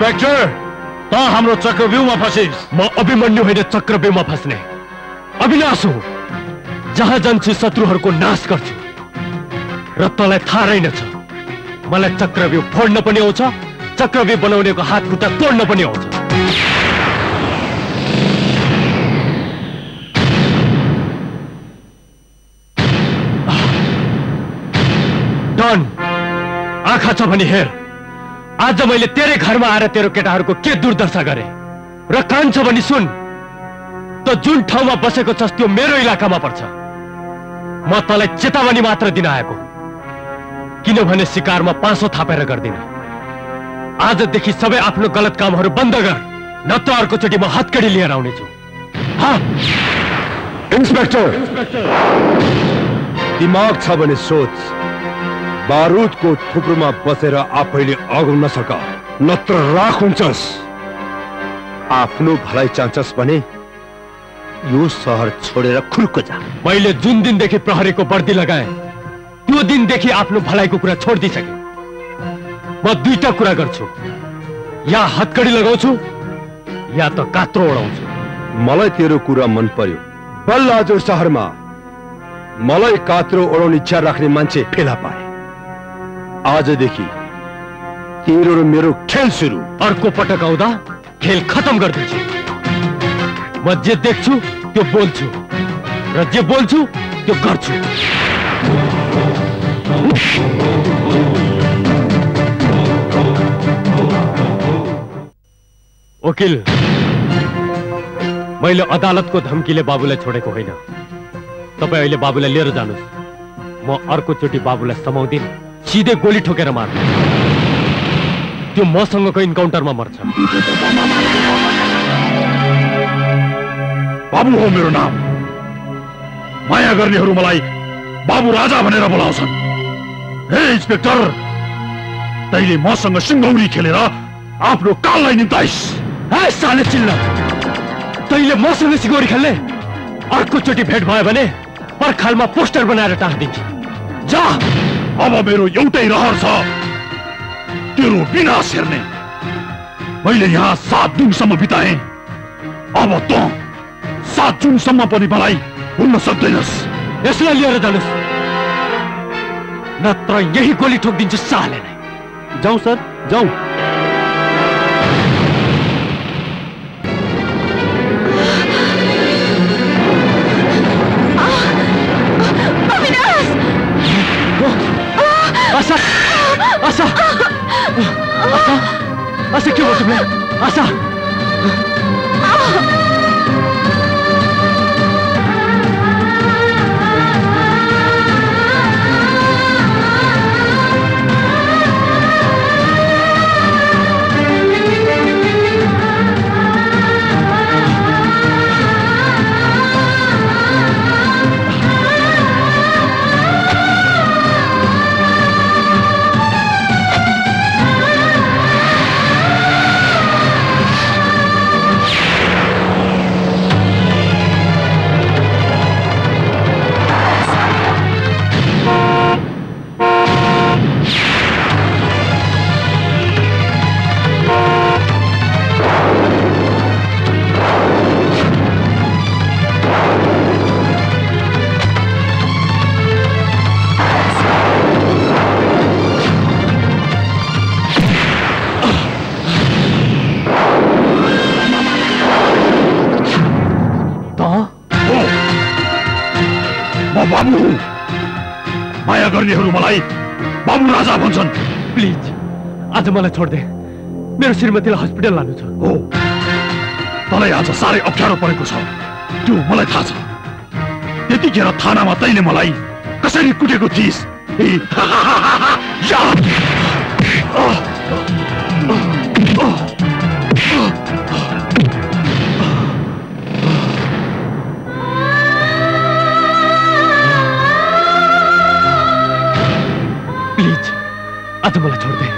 Inspector त हाम्रो चक्रव्यूहमा फसिस। म अभिमन्यु होइन चक्रव्यूहमा फस्ने अविनाश हो। जहाँ जान्छु शत्रुहरूको नाश गर्छु र तँलाई थाहा रहेनछ मलाई चक्रव्यूह फोड्न पनि आउँछ, चक्रव्यूह बनाउनेको हात खुट्टा तोड्न पनि आउँछ। डन आँखा छ भने हेर, आज मैले तेरै घरमा आएर तेरो केटाहरूको के दुर्दशा गरे र कान छ भने सुन। त जुन ठाउँमा बसेको छस् त्यो मेरो इलाकामा पर्छ। म तँलाई चेतावनी मात्र दिन आएको, किनभने शिकारमा पासो थापेर गर्दिन। आजदेखि सबै आफ्नो गलत कामहरू बन्द गर, नत्र अर्कोचोटि म हत्कडी लिएर आउनेछु। इन्स्पेक्टर दिमाग छ भने सोच। बारुदको थुप्रोमा बसेर आफैले अगाउन सक, नत्र राख हुन्छस्। आफ्नो भलाइ चाहन्छस् भने यो शहर छोडेर खुर्क जा। मैले जुन दिनदेखि प्रहरीको वर्दी लगाए त्यो दिनदेखि आफ्नो भलाइको कुरा छोडिदिसके। म दुईटा कुरा गर्छु, या हत्कडी लगाउँछु या त कात्रो उडाउँछु। मलाई तेरो कुरा मन पर्यो। बल्ल आज शहरमा मलाई कात्रो उडाउने इच्छा राख्ने मान्छे फेला पाए। आजदेखि तेरो र मेरो खेल सुरु। अर्को पटक आउँदा खेल खत्म गरिदिन्छु। म जे देख्छु त्यो बोल्छु र जे बोल्छु त्यो गर्छु। वकिल, मैले अदालतको धम्कीले बाबुलाई छोडेको होइन। तपाईँ अहिले बाबुलाई लिएर जानुहोस्। म अर्कोचोटि बाबुलाई समाउँदिन, सिधै गोली ठोकेर मार्नु। त्यो मसँगको इन्काउन्टरमा मर्छ। बाबु हो मेरो नाम। माया गर्नेहरू मलाई बाबु राजा भनेर बोलाउँछन्। हे इन्स्पेक्टर, तैले मसँग सिंगौरी खेलेर आफ्नो काललाई निम्ताइस्। हे साले चिल्ला, तैले मसँग सिंगौरी खेल्ने? अर्कोचोटि भेट भयो भने पर्खालमा पोस्टर बनाएर टाँसिदिन्छु। जा। अब मेरो एउटै रहर छ, तेरो विनाश हेर्ने। मैले यहाँ 7 दिनसम्म बिताएँ, अब त 7 जुनसम्म पनि मलाई भुल्न सक्दैनस्। यसलाई लिएर जानुहोस्, नत्र यही गोली ठोकिदिन्छु साले नै। जाउँ सर, जाउँ। आशा, आशा, आशा, आशा के भयो तिमीलाई? आशा, बाबु हुँ। माया गर्नेहरू मलाई बाबु राजा भन्छन्। प्लिज आज मलाई छोड दे, मेरो श्रीमतीलाई हस्पिटल लानु छ। हो, तँलाई आज साह्रै अप्ठ्यारो परेको छ, त्यो मलाई थाहा छ। त्यतिखेर थानामा तैले मलाई कसरी कुटेको थिइस्। प्लिज आज मलाई छोड दे।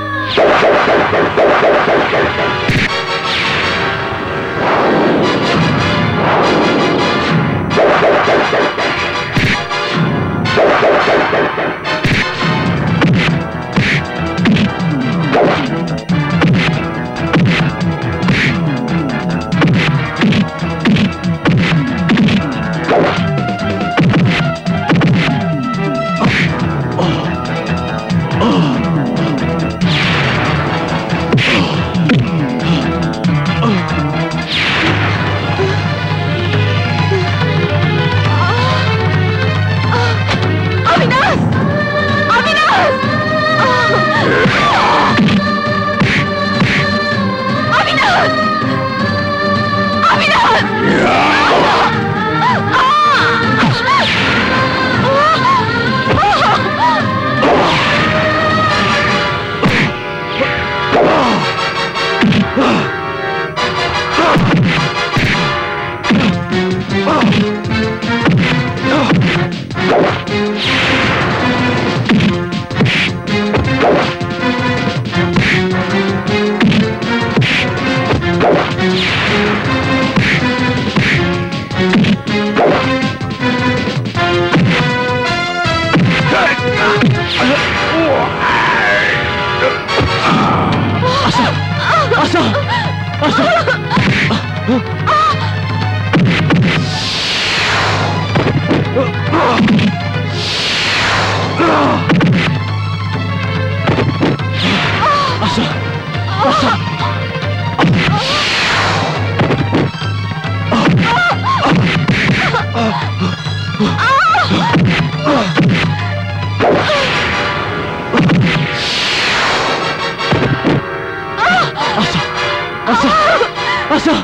आशा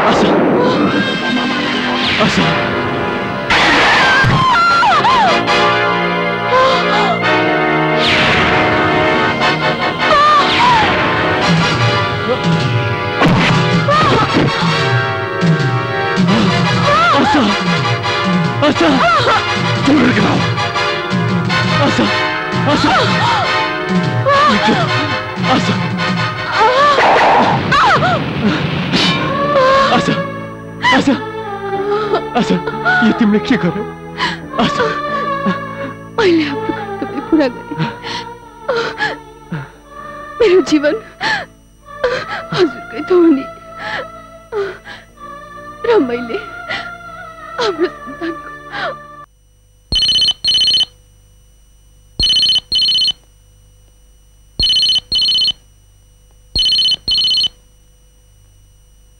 आशा आशा आशा आशा छोड़ के आओ। आशा आशा आशा आशा आशा आशा ये तिमीले के गर्यौ आशा मैले आफ्नो कर्तव्य पूरा गरेँ मेरो जीवन हजुरकै थोनी र मैले हाम्रो सन्तानको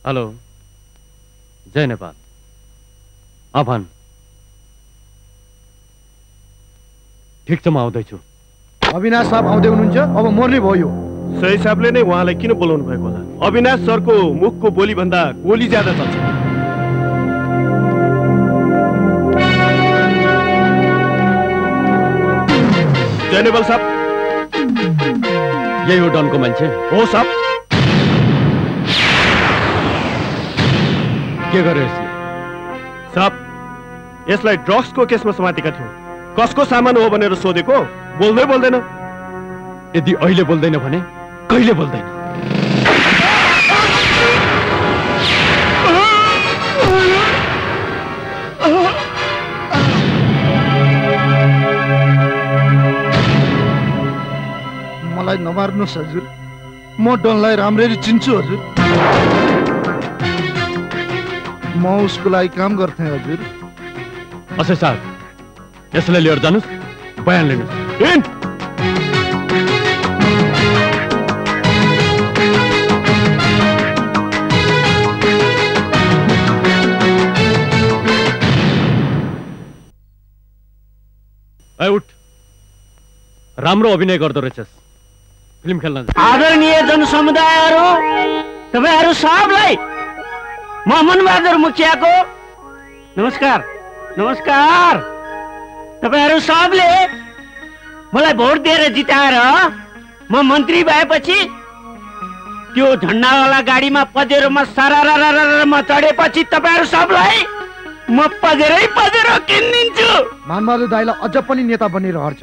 हेलो जय नेपाल आभान ठिक छ म आउँदैछु अविनाश साहब आउँदै हुनुहुन्छ अब मर्ने भयो सही हिसाबले नै उहाँलाई किन बोलाउनु भएको होला अविनाश सरको मुखको बोली भन्दा गोली ज्यादा चल्छ जय नेपाल साहब यही हो डनको मान्छे हो साहब के गर्यो यसले साहब यसलाई ड्रग्सको केसमा समातेका थियौँ कसको सामान हो भनेर सोधेको बोल्दै बोल्दैन यदि अहिले बोल्दैन भने कहिले बोल्दैन मलाई नमार्नुहोस् हजुर म डनलाई राम्ररी चिन्छु हजुर म उसको लागि काम गर्थे हजुर असै साहब यसलाई लिएर जानुहोस् बयान लिनुहोस् उठ राम्रो अभिनय गर्दो रहेछस् फिल्म खेल्न आदरणीय जनसमुदायहरू तपाईहरू सबलाई म मनबहादुर मुखियाको नमस्कार नमस्कार तपाईहरू सबले मलाई भोट दिएर जिताएर म मन्त्री भएपछि त्यो झन्डावाला गाडीमा पजेरोमा सारारारारामा चढेपछि तपाईहरू सबलाई म पजेरै पजेरो किनिदिन्छु मानबहादुर दाइलाई अझ पनि नेता बनेर हर्छ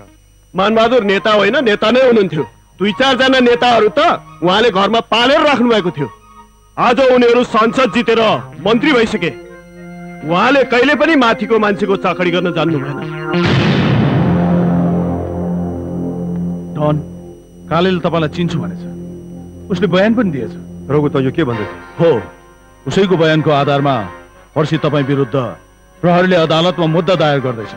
मानबहादुर नेता होइन नेता नै हुनुहुन्थ्यो 2-4 जना नेताहरू त उहाँले घरमा पालेर राख्नु भएको थियो आज उनीहरू संसद जितेर मन्त्री भइसके उहाँले कहिले पनि माथिको मान्छेको चाकडी गर्न जान्नु भएन डन कालेले तपाईँलाई चिन्छु भनेछ उसले बयान पनि दिएछ रघु त यो के भन्दैछ हो उसैको बयानको आधारमा पर्सि तपाईँ विरुद्ध प्रहरीले अदालतमा मुद्दा दायर गर्दैछ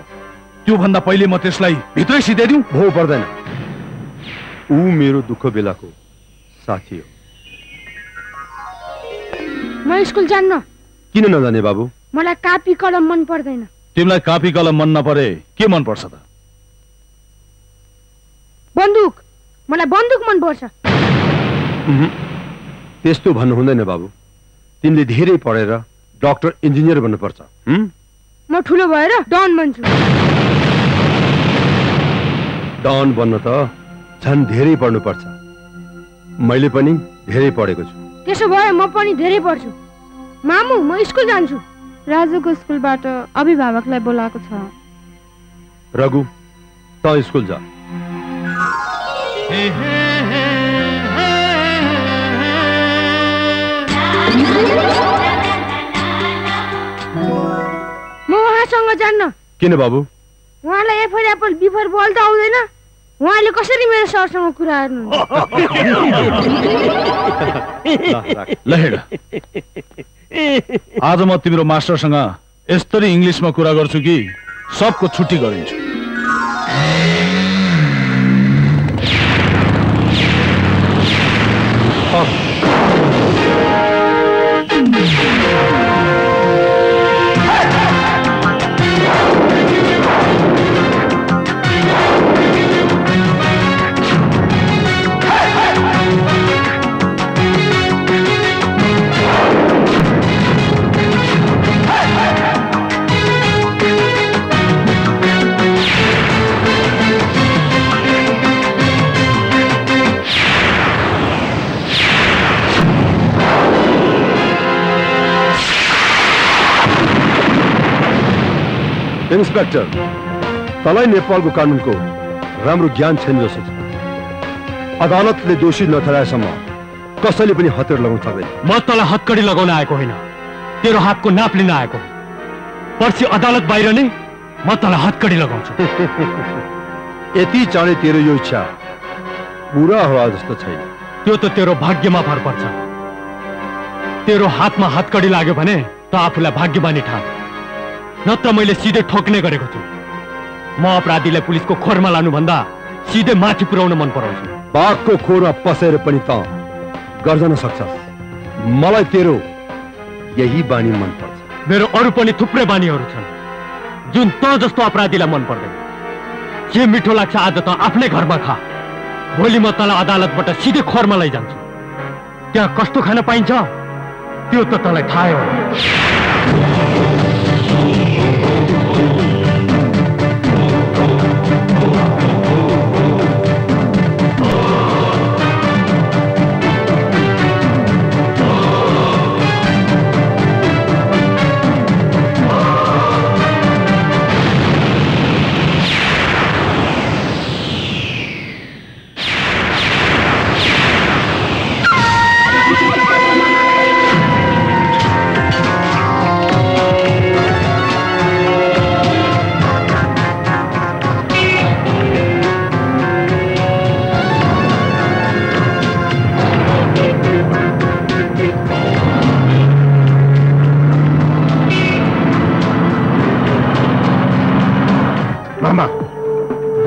त्यो भन्दा पहिले म त्यसलाई भित्रै सिधाइदिउँ भो पर्दैन ऊ मेरो दुःख बेलाको साथी हो म स्कुल जान्न किन नजाने बाबु मलाई कापी कलम मन पर्दैन तिमीलाई कापी कलम मन नपरे के मन पर्छ त बन्दुक मलाई बन्दुक मन पर्छ त्यस्तो भन्नु हुँदैन बाबु तिमीले धेरै पढेर डाक्टर इन्जिनियर बन्नुपर्छ म ठुलो भएर डन बन्छु डन बन्न त झन् धेरै पढ्नुपर्छ मैले पनि धेरै पढेको छु त्यसो भए म पनि धेरै पढ्छु मामु म स्कुल जान्छु राजुको स्कुलबाट अभिभावकलाई बोलाएको छ रघु त स्कुल जा म उहाँसँग जान्न किन बाबु उहाँलाई एफर एप्पल बिफर बोल्दा आउँदैन उहाँले कसरी मेरो सरसँग कुरा गर्नु ल हेर आज म तिम्रो मास्टरसँग यस्तरी इङ्ग्लिसमा कुरा गर्छु कि सबको छुट्टी गरिन्छु इन्स्पेक्टर, तलाई नेपालको कानुनको राम्रो ज्ञान छैन जस्तो छ। अदालतले दोषी नठहराएसम्म कसैले पनि हतियार लगाउन सक्दैन। म तँलाई हत्कडी लगाउन आएको होइन, तेरो हातको नाप लिन आएको। पर्सि अदालत बाहिर नै म तँलाई हत्कडी लगाउँछु। यति चाँडै तेरो यो इच्छा पूरा होला जस्तो छैन। त्यो त तेरो भाग्यमा भर पर्छ। तेरो हातमा हत्कडी लाग्यो भने त आफूलाई भाग्यमानी ठान, नत्र मैले सिधै ठोक्ने गरेको छु। म अपराधीलाई पुलिसको खोरमा लानुभन्दा सिधै माथि पुर्याउन मन पराउँछु। बाघको खोरमा पसेर पनि त गर्जन सक्छस्। मलाई तेरो यही बानी मन पर्छ। मेरो अरू पनि थुप्रै बानीहरू छन् जुन त जस्तो अपराधीलाई मन पर्दैन। के मिठो लाग्छ आज त आफ्नै घरमा खा, भोलि म तँलाई अदालतबाट सिधै खोरमा लैजान्छु। त्यहाँ कस्तो खान पाइन्छ त्यो त तँलाई थाहै हो।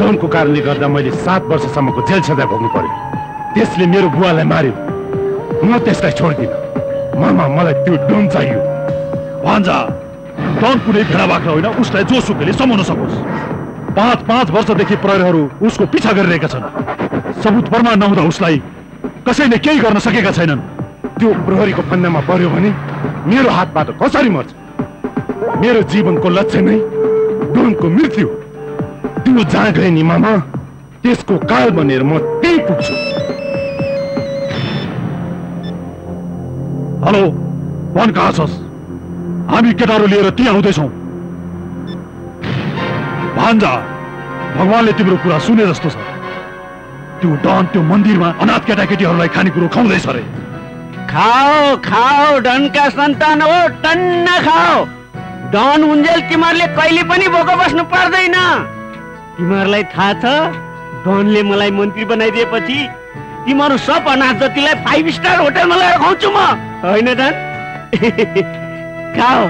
डनको कारणले गर्दा मैले 7 वर्षसम्मको जेल सजाय भोग्नु पर्यो। त्यसले मेरो बुवालाई मार्यो, म त्यसलाई छोड्दिन। मामा, मलाई त्यो डन चाहियो। भान्जा, डन कुनै भेडा बाख्रा होइन, उसलाई जोसुकैले समाउन सकोस्। 5 वर्षदेखि प्रहरीहरू उसको पिछा गरिरहेका छन्। सबुत प्रमाण नहुँदा उसलाई कसैले केही गर्न सकेका छैनन्। त्यो प्रहरीको फन्दामा पर्यो भने मेरो हातबाट कसरी मर्छ? मेरो जीवनको लक्ष्य नै डनको मृत्यु। त्यो जहाँ गए नि मामा, त्यसको काल बनेर म त्यही पुग्छु। हेलो, भन कहाँ छस्? हामी केटाहरू लिएर त्यहाँ आउँदैछौँ। भान्जा, भगवानले तिम्रो कुरा सुने जस्तो छ। त्यो डन त्यो मन्दिरमा अनाथ केटाकेटीहरूलाई खानेकुरो खुवाउँदैछ रे। खाओ खाओ, डनका सन्तान हो, टन्न खाओ। डन उन्जेल तिमीहरूले कहिले पनि भोको बस्नु पर्दैन। तिमीहरूलाई थाहा छ, डनले मलाई मन्त्री बनाइदिएपछि तिमीहरू सब अनाथ जतिलाई 5 स्टार होटलमा लगेर खुवाउँछु म, होइन डन? खाओ।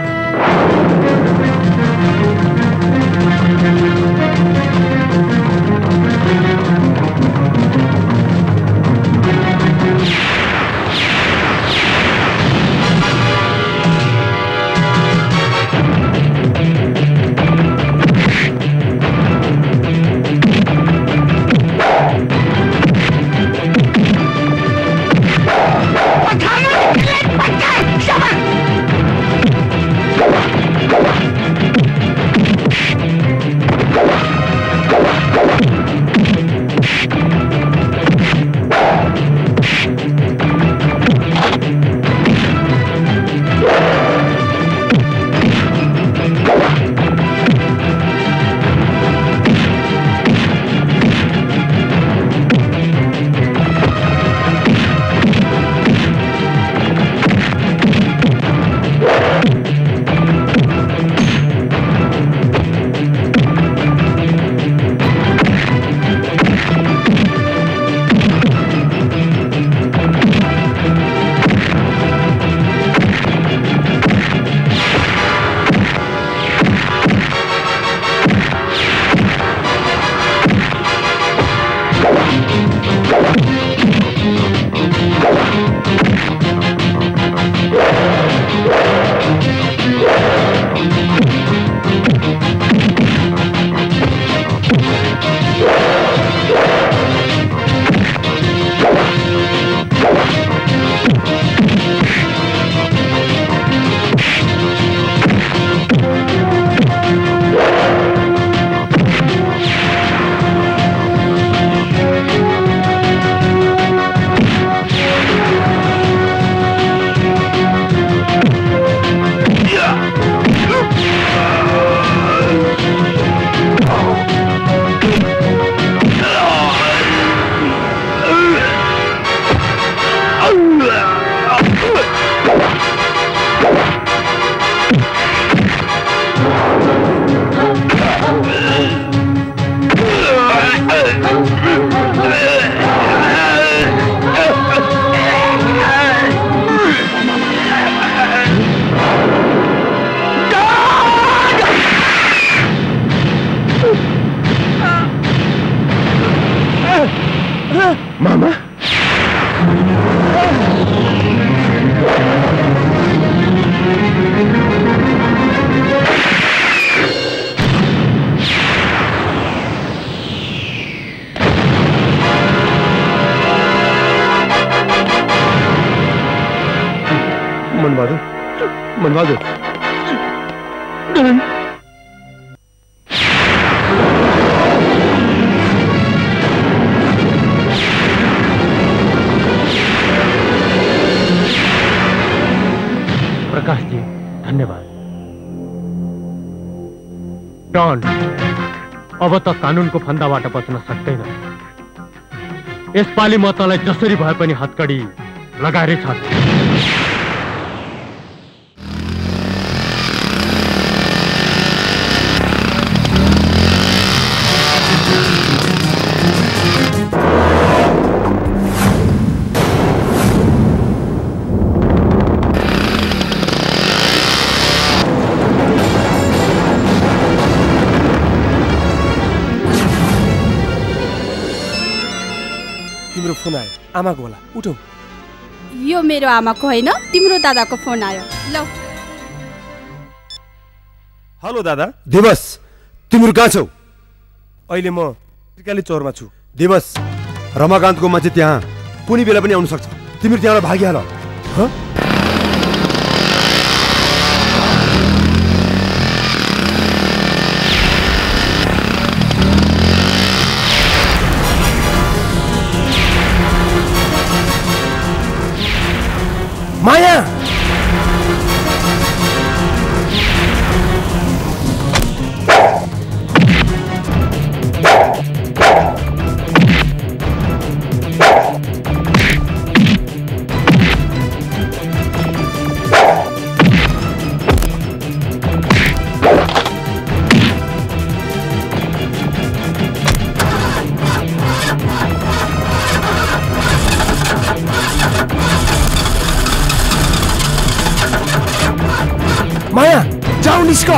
मनबहादुर प्रकाश जी धन्यवाद। डॉन अब त कानूनको फन्दाबाट बच्न सक्दैन। यसपालि म तँलाई जसरी भए पनि हतकडी लगाएरै छाड्छु। तिम्रो फोन आयो, आमाको होला, उठौ। यो मेरो आमाको होइन, तिम्रो दादाको फोन आयो। ल हेलो दादा। दिवस तिम्रो कहाँ छौ? अहिले म त्रिकाली चौरमा छु। दिवस रमाकान्तको मान्छे त्यहाँ कुनै बेला पनि आउन सक्छ। तिम्रो त्यहाँबाट भागिहाल। माया माया जाऊ निस्क।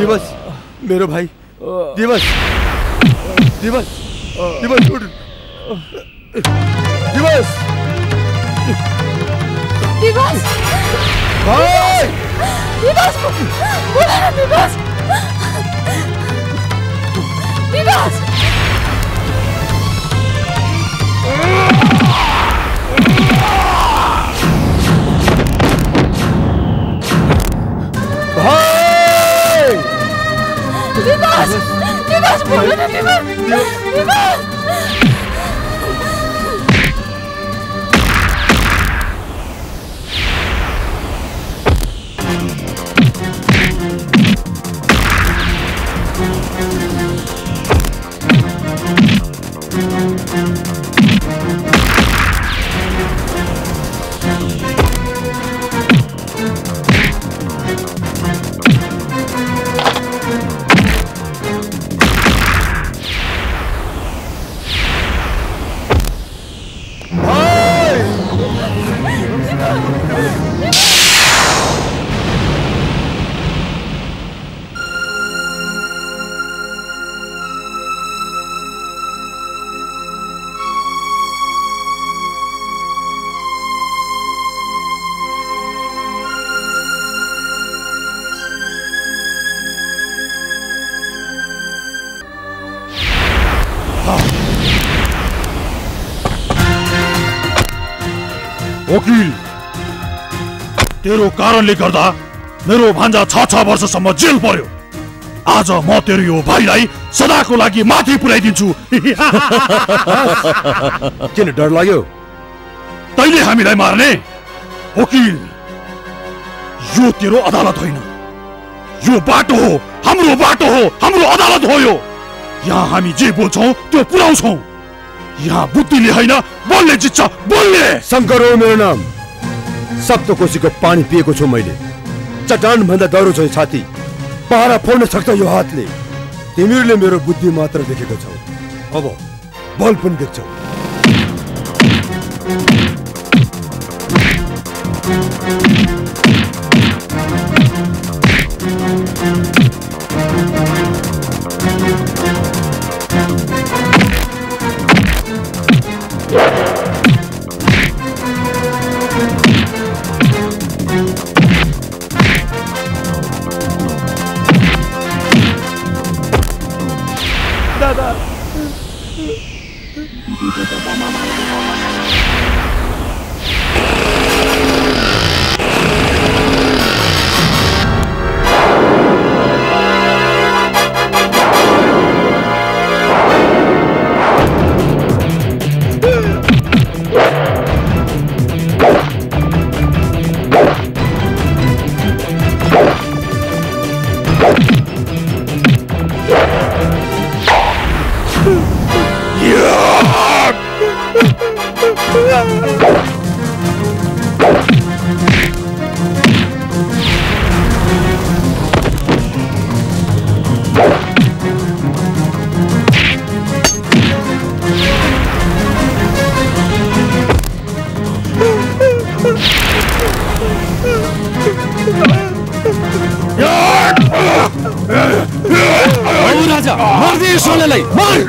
दिवस मेरो भाइ दिवस दिवस दिवस उठ दिवस दिवस भाइ दिवस दिवस दिवस भाइ दिवस दिवस बस बोलो ना विमल। वकील, तेरो कारणले गर्दा मेरो भान्जा 6 वर्षसम्म जेल पर्यो। आज म तेरो यो भाइलाई सदाको लागि माथि पुर्याइदिन्छु। किन डर लाग्यो? तैले हामीलाई मार्ने? वकील, यो तेरो अदालत होइन, यो बाटो हो, हाम्रो बाटो हो, हाम्रो अदालत हो यो। यहाँ हामी जे बोल्छौं त्यो पुर्याउँछौं। यहाँ बुद्धिले होइन बलले जित्छ, बलले। शंकर हो मेरो नाम। सप्तकोशीको पानी पिएको छु मैले। चट्टान भन्दा डरो छ छाती, पहारा फोड्न सक्छ यो हातले। तिमीहरूले मेरो बुद्धि मात्र देखेको छौ, अब बल पनि देख्छौ। राजा मार दे सोलेलाई, मार।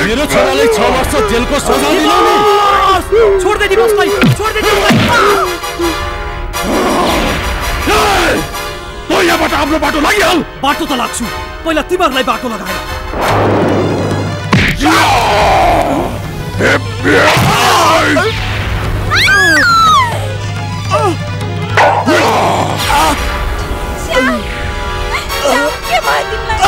मेरो छोरालाई 6 वर्ष जेलको सजाय दिलाउने। छोड दे दिवसलाई, छोड दे दिवसलाई। तो यहाँबाट आफ्नो बाटो लागिहाल। बाटो त लाग्छु, पहिला तिमीहरूलाई बाटो लगाएर। के भयो तिमीलाई?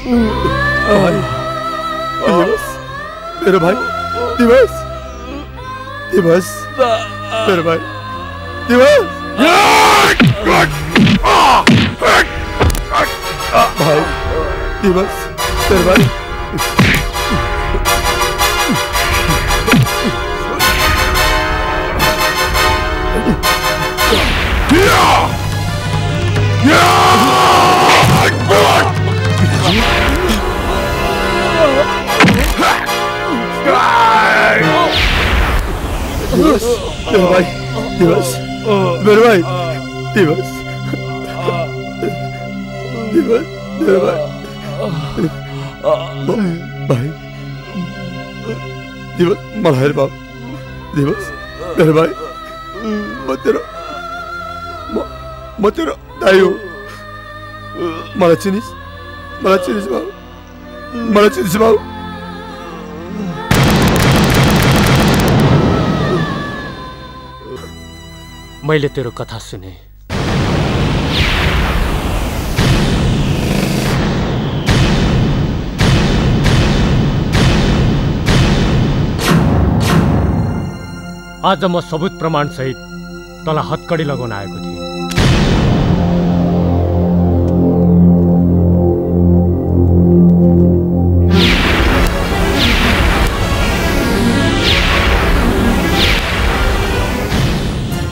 मेरे भाई दिवस दिवस मेरे भाई दिवस भाई दिवस मेरे भाई दिवस मेरे भाई दिवस मेरे भाई दिवस दिवस मेरे भाई भाई दिवस मल्हार बाप दिवस मेरे भाई मैं तेरा दाई हो मलाई चिनिस बाबु मैले तेरो कथा सुने। आज म सबूत प्रमाण सहित तँलाई हत्कडी लगाउन आएको थिएँ।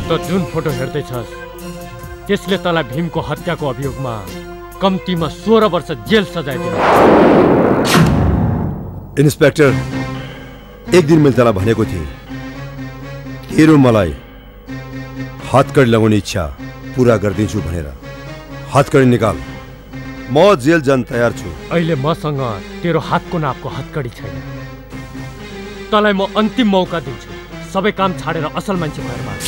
त जुन फोटो हेर्दैछस् त्यसले तँलाई भीमको हत्याको अभियोगमा कम्तीमा 16 वर्ष जेल सजाय दियो। इन्स्पेक्टर, एक दिन मैले तँलाई भनेको थिएँ तेरो मलाई हत्कडी लगाउने इच्छा पूरा गरिदिन्छु भनेर। हत्कडी निकाल, म जेल जान तयार छु। अहिले मसँग तेरो हातको नापको हत्कडी छैन। तँलाई म अन्तिम मौका दिन्छु। सबै काम छाडेर असल मान्छे भएर माग।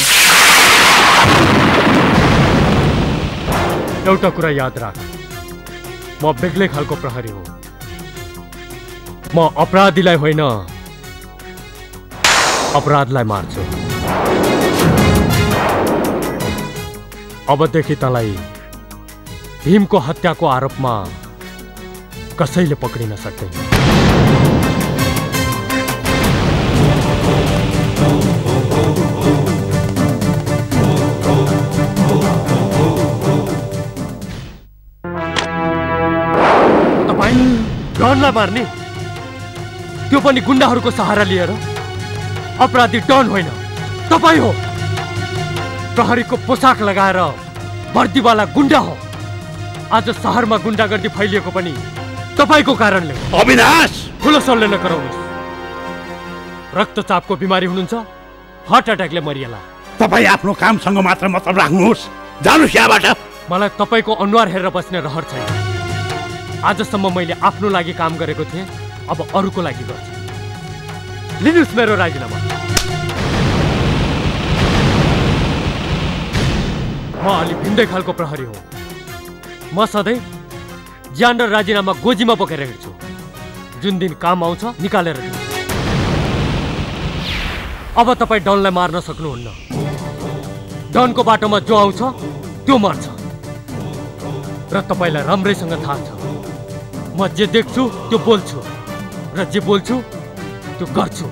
एउटा कुरा याद राख, म बेग्लै खालको प्रहरी हो। म अपराधीलाई होइन अपराधलाई मार्छु। अबदेखि तँलाई भीमको हत्याको आरोपमा कसैले पक्रिन सक्दैन। डनलाई मार्ने, त्यो पनि गुण्डाहरूको सहारा लिएर? अपराधी डन होइन, तपाईँ हो। प्रहरीको पोसाक लगाएर वर्दीवाला गुण्डा हो। आज शहरमा गुण्डागर्दी फैलिएको पनि तपाईँको कारणले हो। अविनाश, ठुलो सल्ले नगराउनुहोस्। रक्तचापको बिमारी हुनुहुन्छ, हार्ट एट्याकले मरिएला। तपाईँ आफ्नो कामसँग मात्र मतलब राख्नुहोस्। जानुहोस् यहाँबाट। मलाई तपाईँको अनुहार हेरेर बस्ने रहर छैन। आजसम्म मैले आफ्नो लागि काम गरेको थिएँ, अब अरूको लागि गर्छु। लिनुहोस् मेरो राजीनामा। म अलि भिन्दै खालको प्रहरी हो। म सधैँ ज्यान र राजीनामा गोजीमा बोकेर हिँड्छु। जुन दिन काम आउँछ निकालेर दिन्छु। अब तपाईँ डनलाई मार्न सक्नुहुन्न। डनको बाटोमा जो आउँछ त्यो मर्छ। र तपाईँलाई राम्रैसँग थाहा छ, म जे देख्छु त्यो बोल्छु, र जे बोल्छु त्यो गर्छु।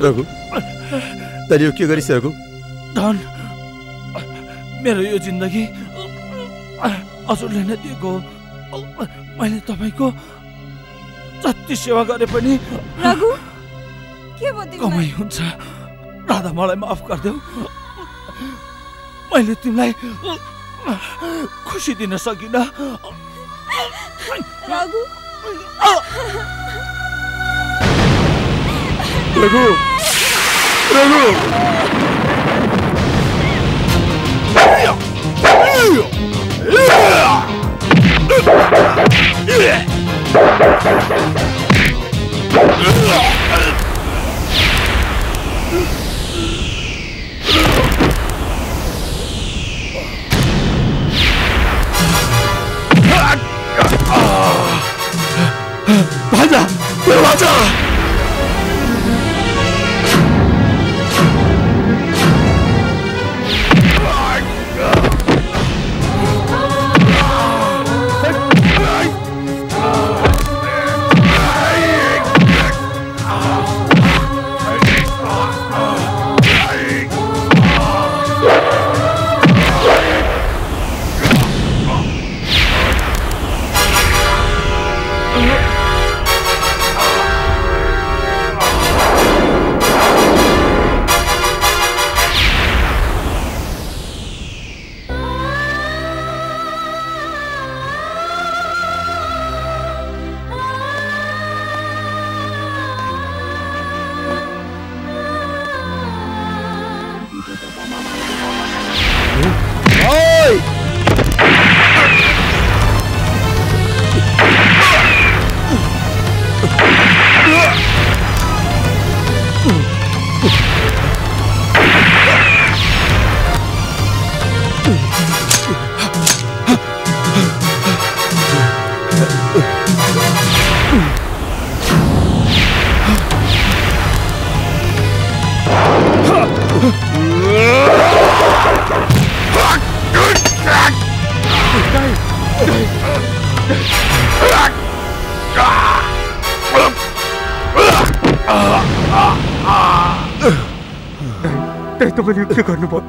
रघु तैँले यो के गरिस् रघु? धन मेरो यो जिन्दगी हजुरले नै दिएको हो। मैले तपाईँको जति सेवा गरे पनि रघु के भयो कमाइ हुन्छ। राधा मलाई माफ गरिदेऊ। मैले तिमीलाई खुसी दिन सकिनँ। रघु रघु रघु भाजा दरवाजा तपाईँले के गर्नुभयो?